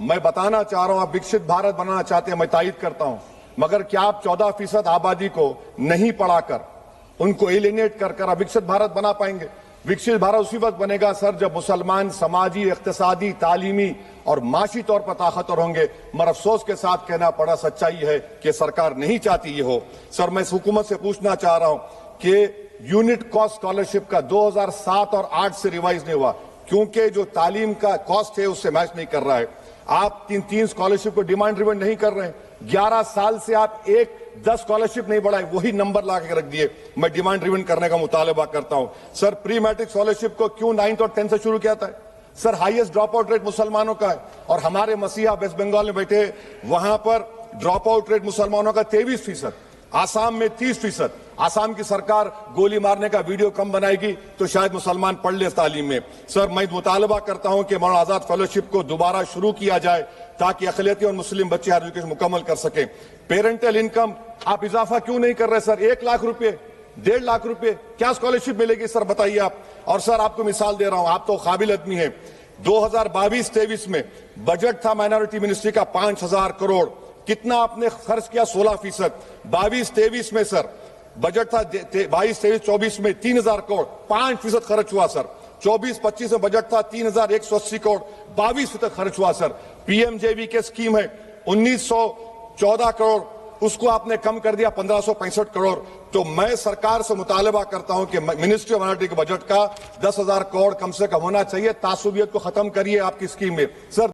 मैं बताना चाह रहा हूं, आप विकसित भारत बनाना चाहते हैं, मैं तायद करता हूं, मगर क्या आप 14% आबादी को नहीं पढ़ाकर, उनको एलिनेट कर आप विकसित भारत बना पाएंगे? विकसित भारत उसी वक्त बनेगा सर जब मुसलमान समाजी, इक्तिसादी, तालीमी और माशी तौर पर ताकतवर होंगे। मगर अफसोस के साथ कहना पड़ा, सच्चाई है कि सरकार नहीं चाहती ये हो। सर, मैं इस हुकूमत से पूछना चाह रहा हूं कि यूनिट कॉस्ट स्कॉलरशिप का 2007 और 8 से रिवाइज नहीं हुआ, क्योंकि जो तालीम का कॉस्ट है उससे मैच नहीं कर रहा है। आप तीन स्कॉलरशिप को डिमांड ड्रिवन नहीं कर रहे हैं। 11 साल से आप 10 स्कॉलरशिप नहीं बढ़ाए, वही नंबर ला के रख दिए। मैं डिमांड ड्रिवन करने का मुतालबा करता हूं। सर, प्री मैट्रिक स्कॉलरशिप को क्यों 9th और 10th से शुरू किया था? Sir, highest drop out rate मुसलमानों का है, और हमारे मसीहा वेस्ट बंगाल में बैठे, वहां पर ड्रॉप आउट रेट मुसलमानों का 23%, आसाम में 30%। आसाम की सरकार गोली मारने का वीडियो कम बनाएगी तो शायद मुसलमान पढ़ ले तालीम में। सर, मैं मुतालबा करता हूं कि मौलाना आजाद फेलोशिप को दोबारा शुरू किया जाए ताकि अक़लियती और मुस्लिम बच्चे हायर एजुकेशन मुकम्मल कर सके। पेरेंटल इनकम आप इजाफा क्यों नहीं कर रहे सर? 1 लाख रुपए, 1.5 लाख रुपए क्या स्कॉलरशिप मिलेगी सर, बताइए आप। और सर, आपको मिसाल दे रहा हूं, आप तो काबिल आदमी हैं। 2022-23 में बजट था माइनॉरिटी मिनिस्ट्री का 5,000 करोड़, कितना आपने खर्च किया? 16%। 22-23 में सर बजट था 22-23-24 में 3,000 करोड़, 5% खर्च हुआ सर। 24-25 में बजट था 3,180 करोड़, 22% खर्च हुआ सर। पीएमजेवी के स्कीम है 1,914 करोड़, उसको आपने कम कर दिया 1,565 करोड़। तो मैं सरकार से मुतालबा करता हूं कि मिनिस्ट्री ऑफ माइनॉरिटी के बजट का 10,000 करोड़ कम से कम होना चाहिए। तासुबियत को खत्म करिए आपकी स्कीम में सर।